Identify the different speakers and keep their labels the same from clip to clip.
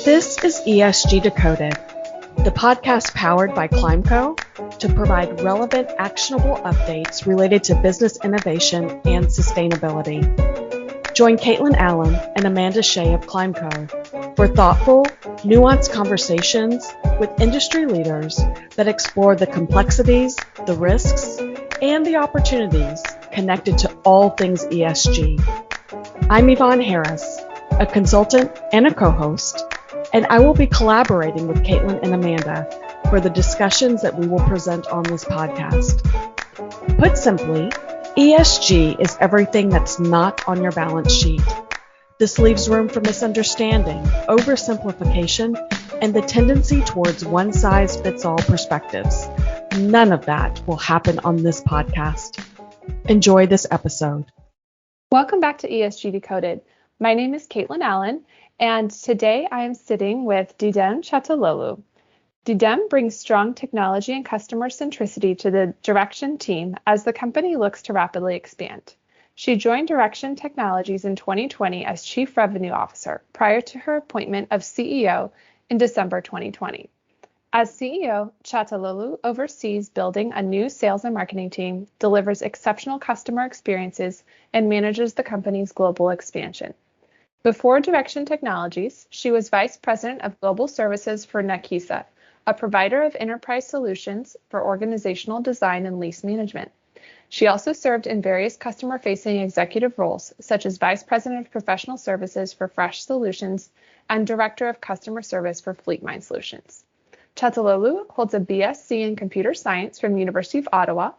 Speaker 1: This is ESG Decoded, the podcast powered by ClimeCo to provide relevant, actionable updates related to business innovation and sustainability. Join Kaitlyn Allen and Amanda Shea of ClimeCo for thoughtful, nuanced conversations with industry leaders that explore the complexities, the risks, and the opportunities connected to all things ESG. I'm Yvonne Harris, a consultant and a co-host, and I will be collaborating with Kaitlyn and Amanda for the discussions that we will present on this podcast. Put simply, ESG is everything that's not on your balance sheet. This leaves room for misunderstanding, oversimplification, and the tendency towards one-size-fits-all perspectives. None of that will happen on this podcast. Enjoy this episode.
Speaker 2: Welcome back to ESG Decoded. My name is Kaitlyn Allen, and today I am sitting with Didem Cataloglu. Didem brings strong technology and customer centricity to the DIREXYON team as the company looks to rapidly expand. She joined DIREXYON Technologies in 2020 as Chief Revenue Officer prior to her appointment of CEO in December 2020. As CEO, Cataloglu oversees building a new sales and marketing team, delivers exceptional customer experiences, and manages the company's global expansion. Before DIREXYON Technologies, she was Vice President of Global Services for Nakisa, a provider of enterprise solutions for organizational design and lease management. She also served in various customer-facing executive roles, such as Vice President of Professional Services for Fresh Solutions and Director of Customer Service for FleetMind Solutions. Cataloglu holds a BSc in Computer Science from University of Ottawa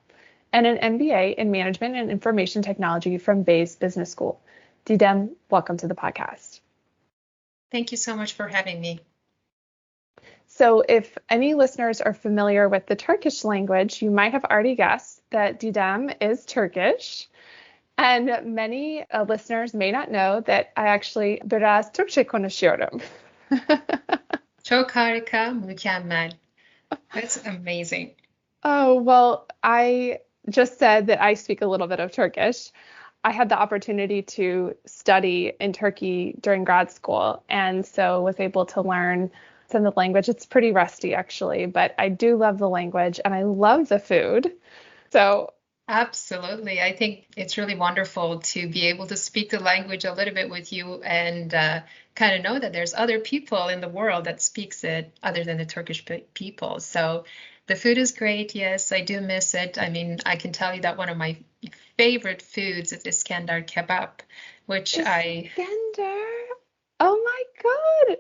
Speaker 2: and an MBA in Management and Information Technology from Bayes Business School. Didem, welcome to the podcast.
Speaker 3: Thank you so much for having me.
Speaker 2: So if any listeners are familiar with the Turkish language, you might have already guessed that Didem is Turkish. And many listeners may not know that I actually biraz Türkçe konuşuyorum.
Speaker 3: Çok harika, mükemmel. That's amazing.
Speaker 2: Oh, well, I just said that I speak a little bit of Turkish. I had the opportunity to study in Turkey during grad school, and so was able to learn some of the language. It's pretty rusty, actually, but I do love the language, and I love the food. So
Speaker 3: absolutely. I think it's really wonderful to be able to speak the language a little bit with you and kind of know that there's other people in the world that speaks it other than the Turkish people. So the food is great. Yes, I do miss it. I mean, I can tell you that one of my favorite foods is Iskender kebab, which
Speaker 2: Iskender? Oh my God.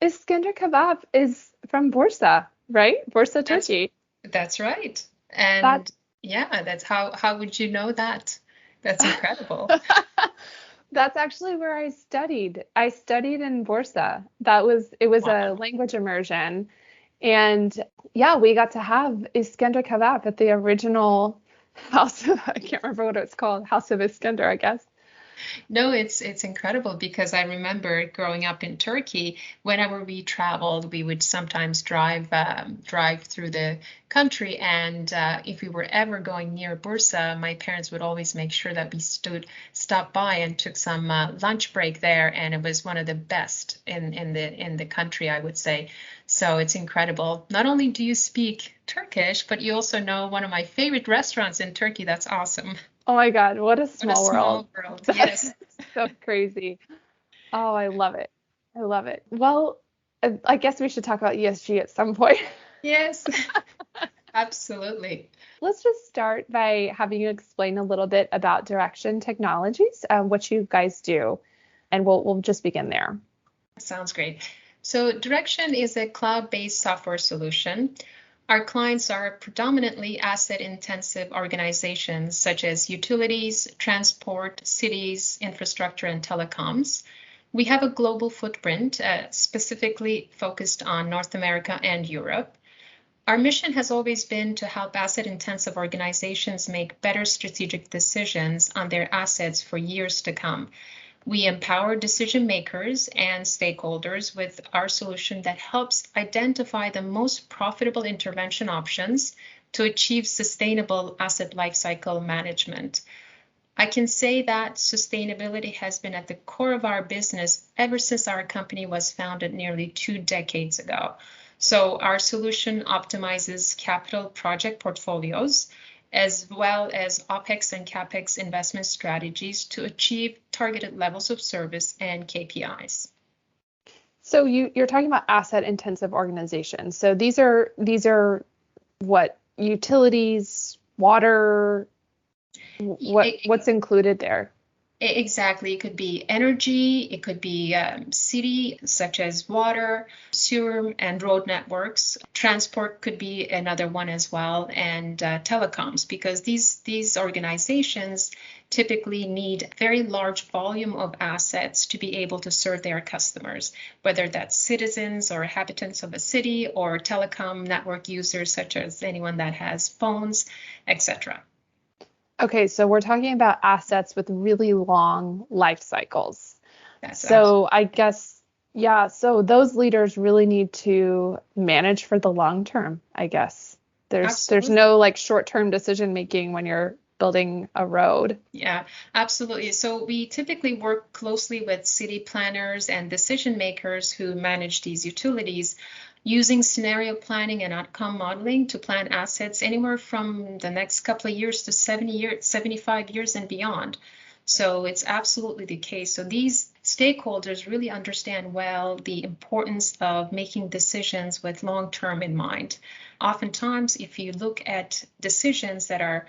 Speaker 2: Iskender kebab is from Bursa, right? Bursa, Turkey.
Speaker 3: That's right. And that's how would you know that? That's incredible.
Speaker 2: That's actually where I studied. I studied in Bursa. It was a language immersion. And yeah, we got to have Iskender kebab at the original house. I can't remember what it's called. House of Iskender, I guess.
Speaker 3: No, it's incredible because I remember growing up in Turkey, whenever we traveled, we would sometimes drive through the country. And if we were ever going near Bursa, my parents would always make sure that we stopped by and took some lunch break there. And it was one of the best in the country, I would say. So it's incredible. Not only do you speak Turkish, but you also know one of my favorite restaurants in Turkey. That's awesome.
Speaker 2: Oh my God, what a small world.
Speaker 3: Yes.
Speaker 2: So crazy. Oh, I love it. I love it. Well, I guess we should talk about ESG at some point.
Speaker 3: Yes, absolutely.
Speaker 2: Let's just start by having you explain a little bit about DIREXYON Technologies, what you guys do, and we'll just begin there.
Speaker 3: Sounds great. So DIREXYON is a cloud-based software solution. Our clients are predominantly asset-intensive organizations such as utilities, transport, cities, infrastructure, and telecoms. We have a global footprint, specifically focused on North America and Europe. Our mission has always been to help asset-intensive organizations make better strategic decisions on their assets for years to come. We empower decision makers and stakeholders with our solution that helps identify the most profitable intervention options to achieve sustainable asset lifecycle management. I can say that sustainability has been at the core of our business ever since our company was founded nearly 2 decades ago. So our solution optimizes capital project portfolios as well as OPEX and CAPEX investment strategies to achieve targeted levels of service and KPIs.
Speaker 2: So you're talking about asset intensive organizations. So these are what, utilities, water, what's included there?
Speaker 3: Exactly. It could be energy, it could be city, such as water, sewer, and road networks. Transport could be another one as well, and telecoms, because these organizations typically need very large volume of assets to be able to serve their customers, whether that's citizens or habitants of a city or telecom network users, such as anyone that has phones, etc.
Speaker 2: Okay, so we're talking about assets with really long life cycles.
Speaker 3: That's
Speaker 2: so I guess, yeah, so those leaders really need to manage for the long term, I guess. There's no like short-term decision making when you're building a road.
Speaker 3: Yeah, absolutely. So we typically work closely with city planners and decision makers who manage these utilities, using scenario planning and outcome modeling to plan assets anywhere from the next couple of years to 75 years and beyond. So it's absolutely the case. So these stakeholders really understand well the importance of making decisions with long-term in mind. Oftentimes, if you look at decisions that are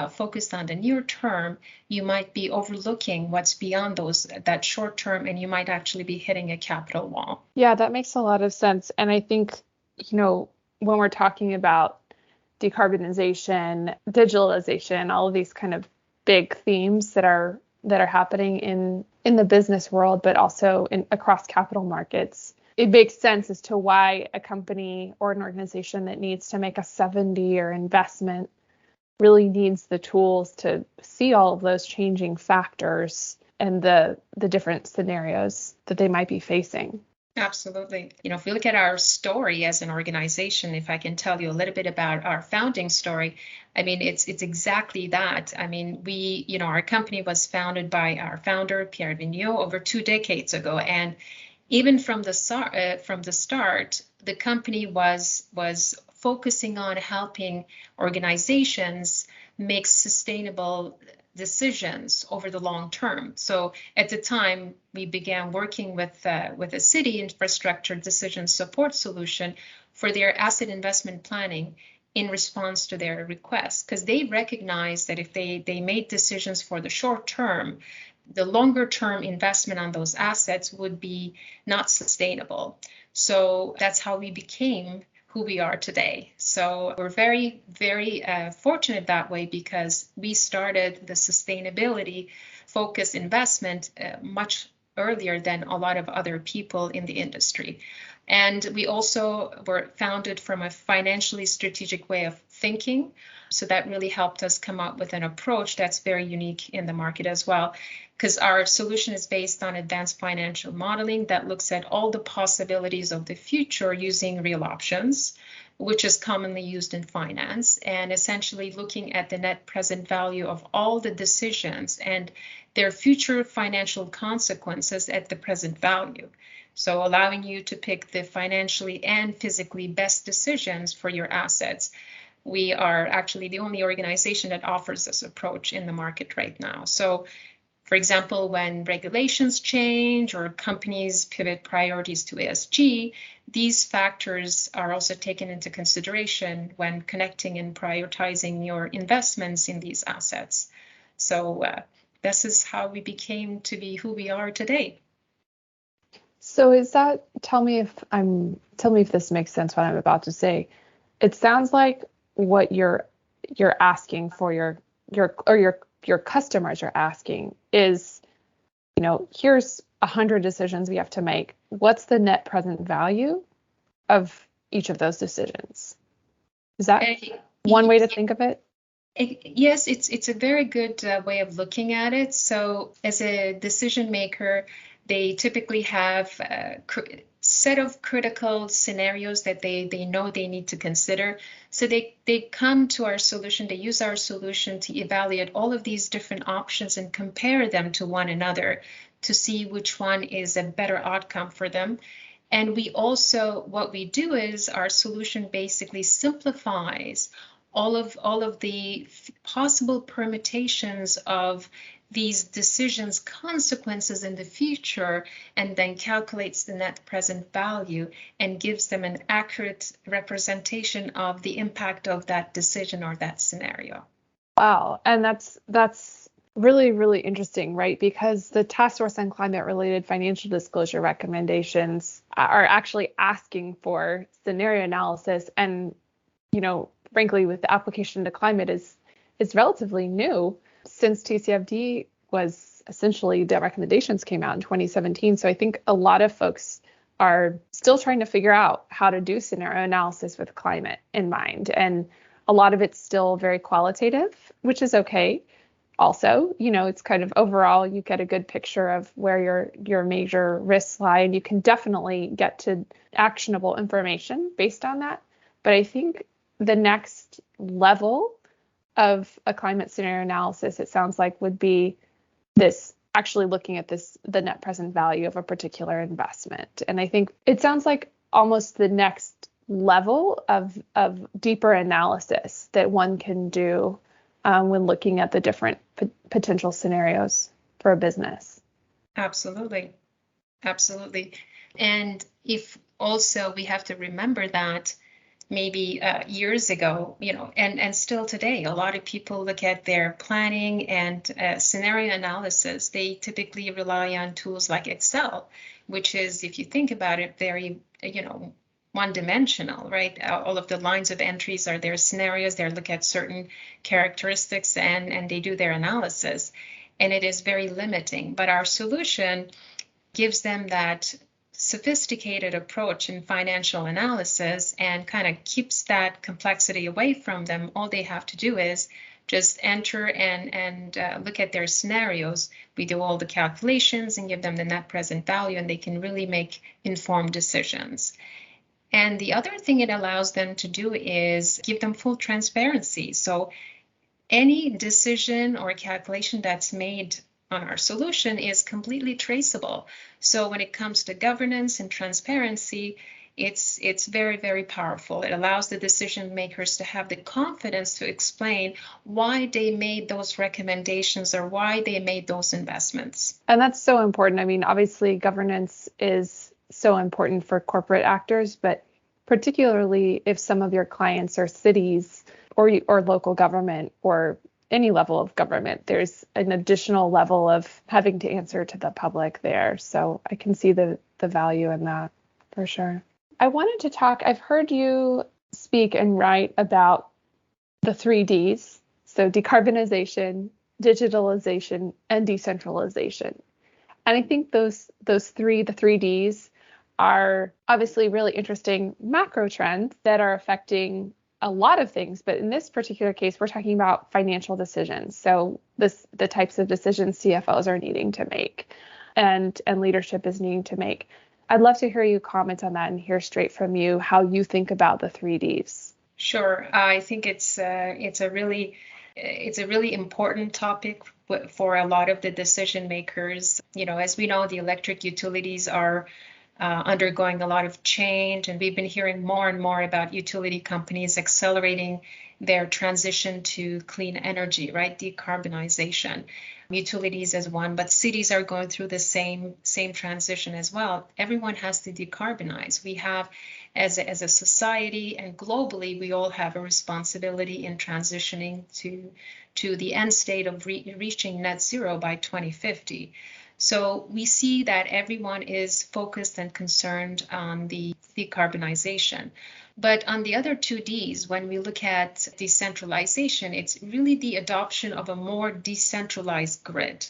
Speaker 3: focused on the near term, you might be overlooking what's beyond that short term, and you might actually be hitting a capital wall.
Speaker 2: Yeah, that makes a lot of sense. And I think, when we're talking about decarbonization, digitalization, all of these kind of big themes that are happening in the business world, but also across capital markets, it makes sense as to why a company or an organization that needs to make a 70-year investment really needs the tools to see all of those changing factors and the different scenarios that they might be facing.
Speaker 3: Absolutely. If we look at our story as an organization, if I can tell you a little bit about our founding story, I mean, it's exactly that. I mean, our company was founded by our founder, Pierre Vigneault, over 2 decades ago. And even from the start, the company was focusing on helping organizations make sustainable decisions over the long term. So at the time, we began working with a city infrastructure decision support solution for their asset investment planning in response to their requests, because they recognized that if they made decisions for the short term, the longer term investment on those assets would be not sustainable. So that's how we became who we are today. So we're very, very fortunate that way, because we started the sustainability focused investment much earlier than a lot of other people in the industry. And we also were founded from a financially strategic way of thinking. So that really helped us come up with an approach that's very unique in the market as well, because our solution is based on advanced financial modeling that looks at all the possibilities of the future using real options, which is commonly used in finance, and essentially looking at the net present value of all the decisions and their future financial consequences at the present value. So allowing you to pick the financially and physically best decisions for your assets. We are actually the only organization that offers this approach in the market right now. So, for example, when regulations change or companies pivot priorities to ESG, these factors are also taken into consideration when connecting and prioritizing your investments in these assets. So this is how we became to be who we are today.
Speaker 2: So tell me if this makes sense what I'm about to say. It sounds like what you're asking for your customers are asking is, here's 100 decisions we have to make. What's the net present value of each of those decisions? Is that one way to think of it?
Speaker 3: Yes, it's a very good way of looking at it. So as a decision maker, they typically have set of critical scenarios that they know they need to consider. So they come to our solution, they use our solution to evaluate all of these different options and compare them to one another to see which one is a better outcome for them. And we also, what we do is our solution basically simplifies all of the possible permutations of these decisions, consequences in the future, and then calculates the net present value and gives them an accurate representation of the impact of that decision or that scenario.
Speaker 2: Wow. And that's really, really interesting, right? Because the Task Force on Climate-Related Financial Disclosure recommendations are actually asking for scenario analysis. And, frankly, with the application to climate is relatively new since TCFD was essentially, the recommendations came out in 2017. So I think a lot of folks are still trying to figure out how to do scenario analysis with climate in mind. And a lot of it's still very qualitative, which is okay. Also, it's kind of overall, you get a good picture of where your major risks lie, and you can definitely get to actionable information based on that. But I think the next level of a climate scenario analysis, it sounds like, would be this actually looking at the net present value of a particular investment. And I think it sounds like almost the next level of deeper analysis that one can do when looking at the different potential scenarios for a business.
Speaker 3: Absolutely. And if also we have to remember that maybe years ago, and still today, a lot of people look at their planning and scenario analysis. They typically rely on tools like Excel, which is, if you think about it, very, one-dimensional, right? All of the lines of entries are their scenarios. They look at certain characteristics and they do their analysis. And it is very limiting. But our solution gives them that sophisticated approach in financial analysis and kind of keeps that complexity away from them. All they have to do is just enter and look at their scenarios. We do all the calculations and give them the net present value, and they can really make informed decisions. And the other thing it allows them to do is give them full transparency. So any decision or calculation that's made on our solution is completely traceable. So when it comes to governance and transparency, it's very, very powerful. It allows the decision makers to have the confidence to explain why they made those recommendations or why they made those investments.
Speaker 2: And that's so important. I mean, obviously, governance is so important for corporate actors, but particularly if some of your clients are cities or local government or any level of government, there's an additional level of having to answer to the public there. So I can see the value in that for sure. I wanted to talk, I've heard you speak and write about the 3Ds, so decarbonization, digitalization, and decentralization. And I think the 3Ds are obviously really interesting macro trends that are affecting a lot of things. But in this particular case, we're talking about financial decisions. So the types of decisions CFOs are needing to make and leadership is needing to make. I'd love to hear you comment on that and hear straight from you how you think about the 3Ds.
Speaker 3: Sure. I think it's a really important topic for a lot of the decision makers. As we know, the electric utilities are undergoing a lot of change, and we've been hearing more and more about utility companies accelerating their transition to clean energy, right? Decarbonization. Utilities as one, but cities are going through the same transition as well. Everyone has to decarbonize. We have, as a society and globally, we all have a responsibility in transitioning to the end state of reaching net zero by 2050. So we see that everyone is focused and concerned on the decarbonization. But on the other two Ds, when we look at decentralization, it's really the adoption of a more decentralized grid.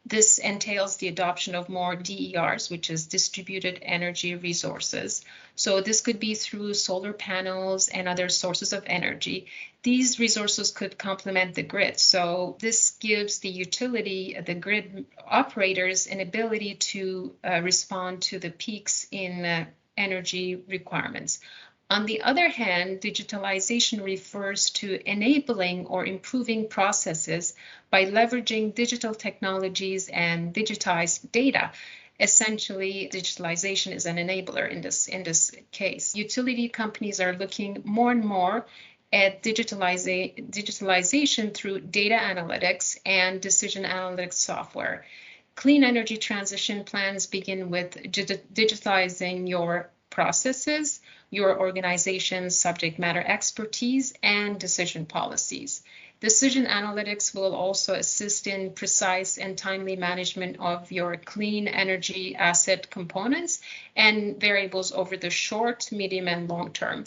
Speaker 3: This entails the adoption of more DERs, which is distributed energy resources. So this could be through solar panels and other sources of energy. These resources could complement the grid. So this gives the utility, the grid operators, an ability to respond to the peaks in energy requirements. On the other hand, digitalization refers to enabling or improving processes by leveraging digital technologies and digitized data. Essentially, digitalization is an enabler in this case. Utility companies are looking more and more at digitalization through data analytics and decision analytics software. Clean energy transition plans begin with digitalizing your processes, your organization's subject matter expertise, and decision policies. Decision analytics will also assist in precise and timely management of your clean energy asset components and variables over the short, medium, and long term.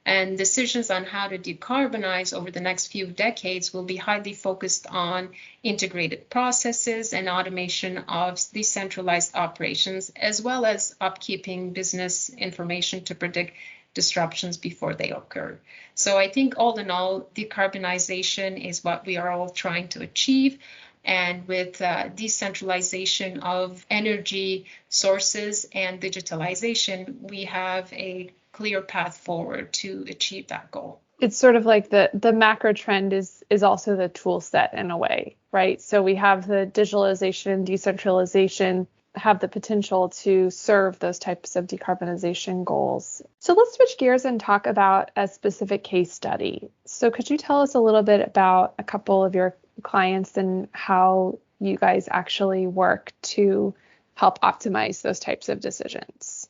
Speaker 3: And decisions on how to decarbonize over the next few decades will be highly focused on integrated processes and automation of decentralized operations, as well as upkeeping business information to predict disruptions before they occur. So I think all in all, decarbonization is what we are all trying to achieve. And with decentralization of energy sources and digitalization, we have a clear path forward to achieve that goal.
Speaker 2: It's sort of like the macro trend is also the tool set in a way, right? So we have the digitalization, decentralization have the potential to serve those types of decarbonization goals. So let's switch gears and talk about a specific case study. So could you tell us a little bit about a couple of your clients and how you guys actually work to help optimize those types of decisions?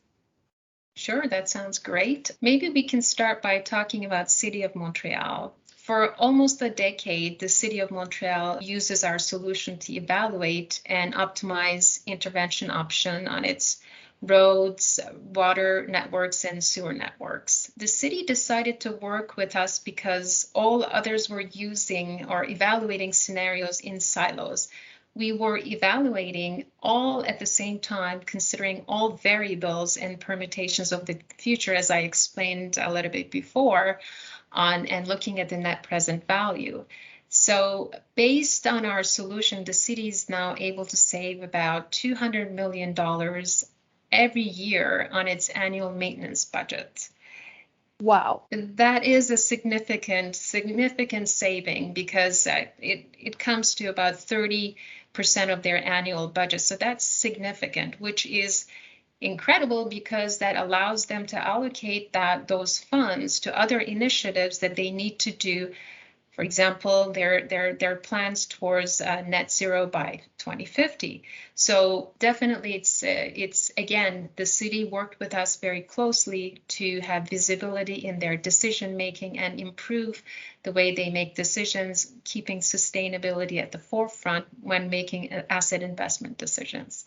Speaker 3: Sure, that sounds great. Maybe we can start by talking about City of Montreal. For almost a decade, the City of Montreal uses our solution to evaluate and optimize intervention option on its roads, water networks, and sewer networks. The city decided to work with us because all others were using or evaluating scenarios in silos. We were evaluating all at the same time, considering all variables and permutations of the future, as I explained a little bit before, and looking at the net present value. So based on our solution, the city is now able to save about $200 million every year on its annual maintenance budget.
Speaker 2: Wow.
Speaker 3: That is a significant saving because it comes to about 30% of their annual budget. So that's significant, which is incredible because that allows them to allocate those funds to other initiatives that they need to do. For example, their plans towards net zero by 2050. So definitely it's again, the city worked with us very closely to have visibility in their decision making and improve the way they make decisions, keeping sustainability at the forefront when making asset investment decisions.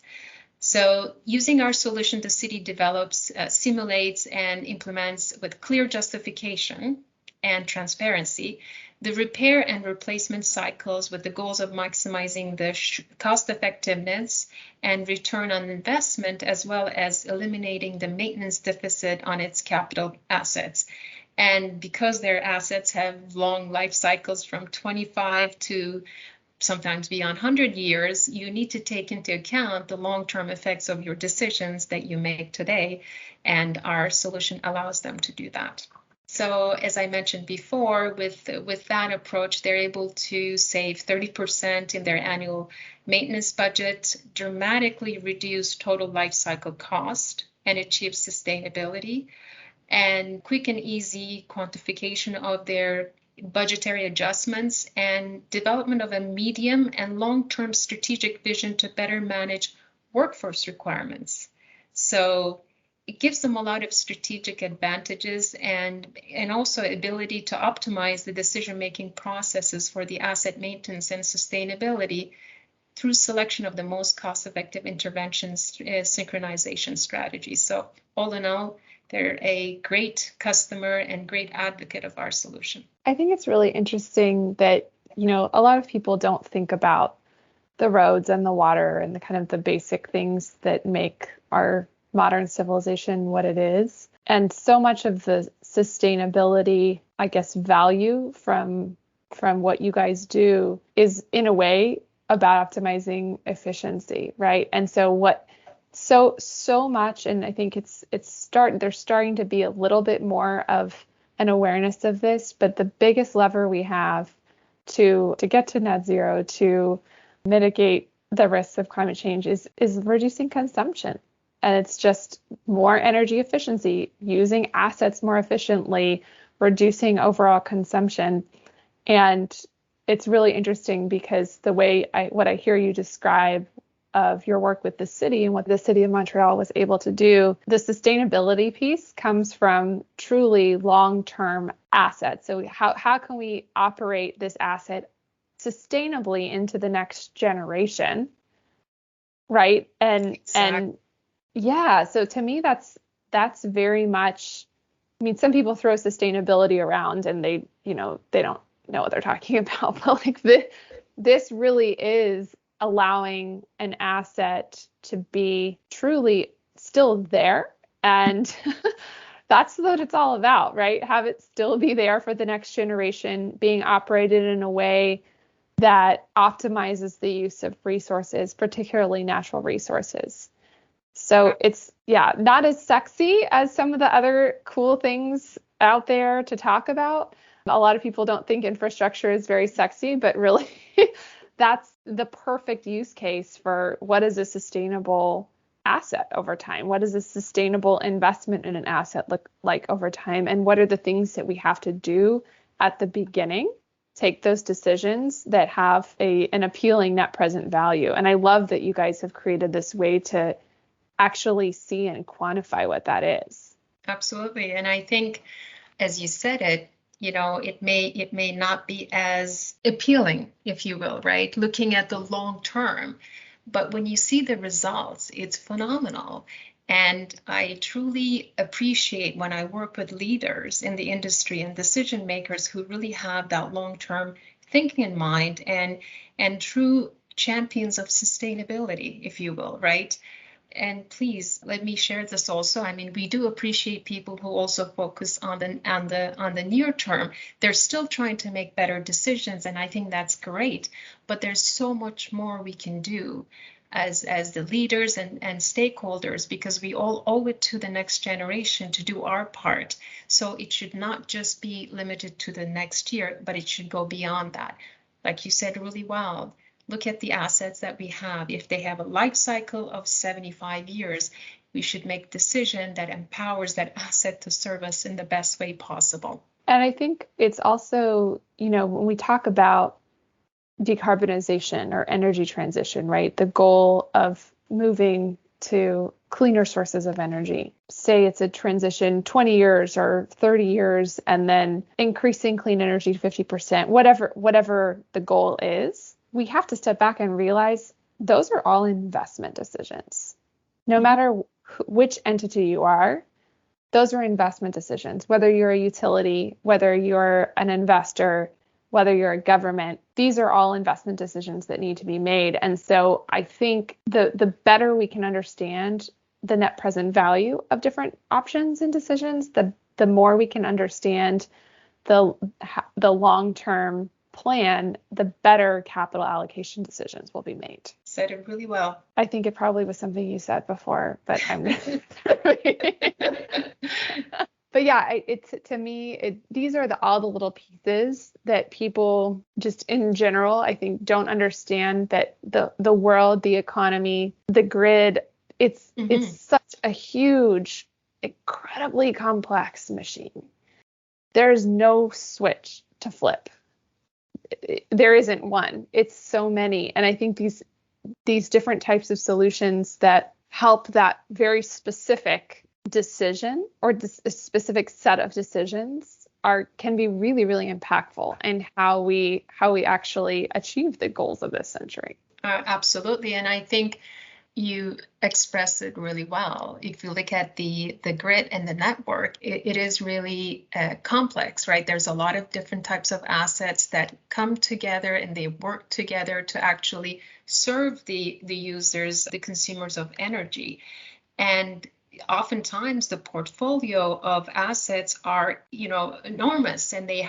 Speaker 3: So using our solution, the city develops, simulates, and implements with clear justification and transparency the repair and replacement cycles with the goals of maximizing the cost effectiveness and return on investment, as well as eliminating the maintenance deficit on its capital assets. And because their assets have long life cycles from 25 to sometimes beyond 100 years, you need to take into account the long-term effects of your decisions that you make today, and our solution allows them to do that. So as I mentioned before, with that approach, they're able to save 30% in their annual maintenance budget, dramatically reduce total life cycle cost, and achieve sustainability, and quick and easy quantification of their budgetary adjustments, and development of a medium and long-term strategic vision to better manage workforce requirements. So it gives them a lot of strategic advantages and also ability to optimize the decision-making processes for the asset maintenance and sustainability through selection of the most cost-effective interventions, synchronization strategies. So all in all, they're a great customer and great advocate of our solution.
Speaker 2: I think it's really interesting that, a lot of people don't think about the roads and the water and the kind of the basic things that make our modern civilization what it is. And so much of the sustainability, I guess, value from what you guys do is in a way about optimizing efficiency, right? And so much, and I think there's starting to be a little bit more of an awareness of this, but the biggest lever we have to get to net zero, to mitigate the risks of climate change is reducing consumption. And it's just more energy efficiency, using assets more efficiently, reducing overall consumption. And it's really interesting because the way what I hear you describe of your work with the city and what the city of Montreal was able to do, the sustainability piece comes from truly long-term assets. So how can we operate this asset sustainably into the next generation, right? And yeah, so to me that's very much, I mean, some people throw sustainability around and they don't know what they're talking about, but like this really is allowing an asset to be truly still there. And that's what it's all about, right? Have it still be there for the next generation, being operated in a way that optimizes the use of resources, particularly natural resources. So it's, not as sexy as some of the other cool things out there to talk about. A lot of people don't think infrastructure is very sexy, but really that's the perfect use case for what is a sustainable asset over time. What does a sustainable investment in an asset look like over time? And what are the things that we have to do at the beginning? Take those decisions that have an appealing net present value. And I love that you guys have created this way to actually see and quantify what that is.
Speaker 3: Absolutely. And I think, as you said it, it may not be as appealing, if you will, right? Looking at the long term. But when you see the results, it's phenomenal. And I truly appreciate when I work with leaders in the industry and decision makers who really have that long-term thinking in mind and true champions of sustainability, if you will, right? And please let me share this also. I mean, we do appreciate people who also focus on the near term. They're still trying to make better decisions, and I think that's great. But there's so much more we can do as the leaders and stakeholders, because we all owe it to the next generation to do our part. So it should not just be limited to the next year, but it should go beyond that. Like you said really well. Look at the assets that we have. If they have a life cycle of 75 years, we should make a decision that empowers that asset to serve us in the best way possible.
Speaker 2: And I think it's also, when we talk about decarbonization or energy transition, right? The goal of moving to cleaner sources of energy. Say it's a transition 20 years or 30 years, and then increasing clean energy to 50%, whatever the goal is. We have to step back and realize those are all investment decisions. No matter which entity you are, those are investment decisions. Whether you're a utility, whether you're an investor, whether you're a government, these are all investment decisions that need to be made. And so I think the better we can understand the net present value of different options and decisions, the more we can understand the long-term plan, the better capital allocation decisions will be made.
Speaker 3: Said it really well.
Speaker 2: I think it probably was something you said before, but I'm but yeah, to me, these are all the little pieces that people just in general, I think, don't understand, that the world, the economy, the grid, it's such a huge, incredibly complex machine. There's no switch to flip. There isn't one. It's so many. And I think these different types of solutions that help that very specific decision or a specific set of decisions can be really, really impactful in how we actually achieve the goals of this century.
Speaker 3: Absolutely. And I think you express it really well. If you look at the grid and the network, it is really complex, right? There's a lot of different types of assets that come together and they work together to actually serve the users, the consumers of energy. And oftentimes the portfolio of assets are, enormous, and we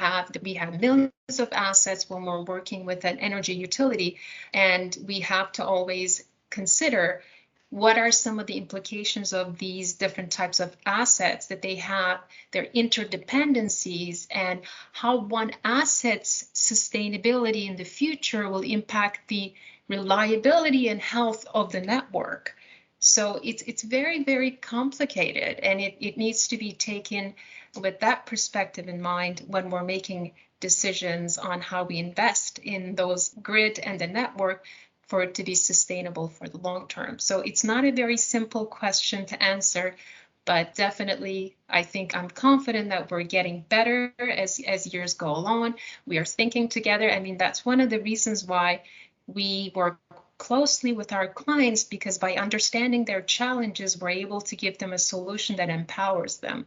Speaker 3: have millions of assets when we're working with an energy utility, and we have to always consider what are some of the implications of these different types of assets that they have, their interdependencies, and how one asset's sustainability in the future will impact the reliability and health of the network. So it's very, very complicated, and it needs to be taken with that perspective in mind when we're making decisions on how we invest in those grid and the network for it to be sustainable for the long term. So it's not a very simple question to answer, but definitely I think I'm confident that we're getting better as years go along. We are thinking together. I mean, that's one of the reasons why we work closely with our clients, because by understanding their challenges, we're able to give them a solution that empowers them.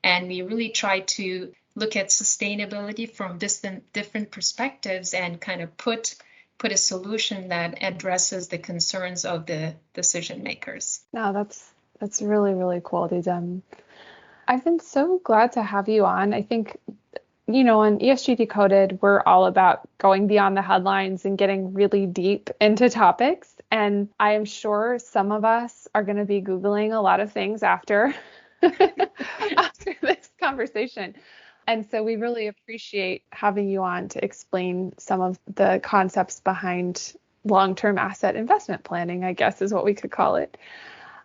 Speaker 3: And we really try to look at sustainability from different perspectives and kind of put a solution that addresses the concerns of the decision makers.
Speaker 2: No, that's really, really cool, Didem. I've been so glad to have you on. I think, on ESG Decoded, we're all about going beyond the headlines and getting really deep into topics. And I am sure some of us are going to be Googling a lot of things after this conversation. And so we really appreciate having you on to explain some of the concepts behind long-term asset investment planning, I guess is what we could call it.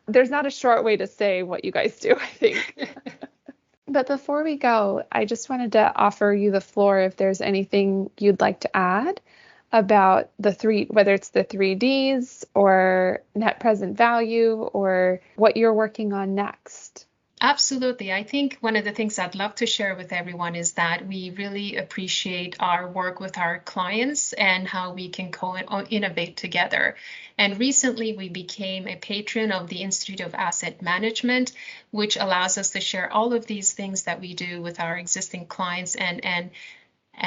Speaker 2: There's not a short way to say what you guys do, I think. But before we go, I just wanted to offer you the floor if there's anything you'd like to add about whether it's the 3Ds or net present value or what you're working on next.
Speaker 3: Absolutely. I think one of the things I'd love to share with everyone is that we really appreciate our work with our clients and how we can co-innovate together. And recently we became a patron of the Institute of Asset Management, which allows us to share all of these things that we do with our existing clients and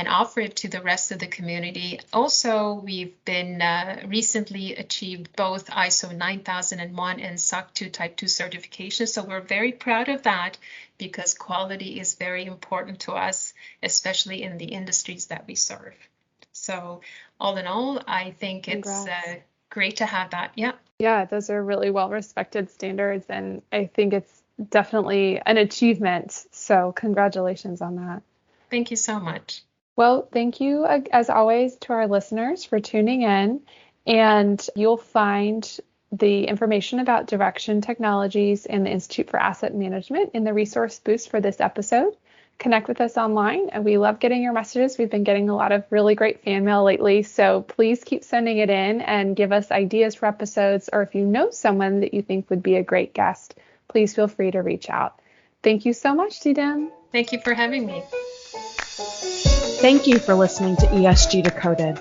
Speaker 3: offer it to the rest of the community. Also, we've been recently achieved both ISO 9001 and SOC 2 Type 2 certifications. So we're very proud of that because quality is very important to us, especially in the industries that we serve. So all in all, I think it's great to have that. Yeah.
Speaker 2: Yeah, those are really well-respected standards, and I think it's definitely an achievement. So congratulations on that.
Speaker 3: Thank you so much.
Speaker 2: Well, thank you, as always, to our listeners for tuning in. And you'll find the information about DIREXYON Technologies and the Institute for Asset Management in the resource boost for this episode. Connect with us online, and we love getting your messages. We've been getting a lot of really great fan mail lately, so please keep sending it in and give us ideas for episodes, or if you know someone that you think would be a great guest, please feel free to reach out. Thank you so much, Didem.
Speaker 3: Thank you for having me.
Speaker 1: Thank you for listening to ESG Decoded.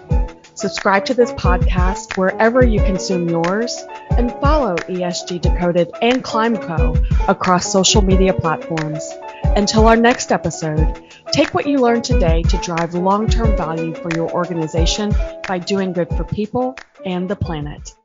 Speaker 1: Subscribe to this podcast wherever you consume yours, and follow ESG Decoded and ClimeCo across social media platforms. Until our next episode, take what you learned today to drive long-term value for your organization by doing good for people and the planet.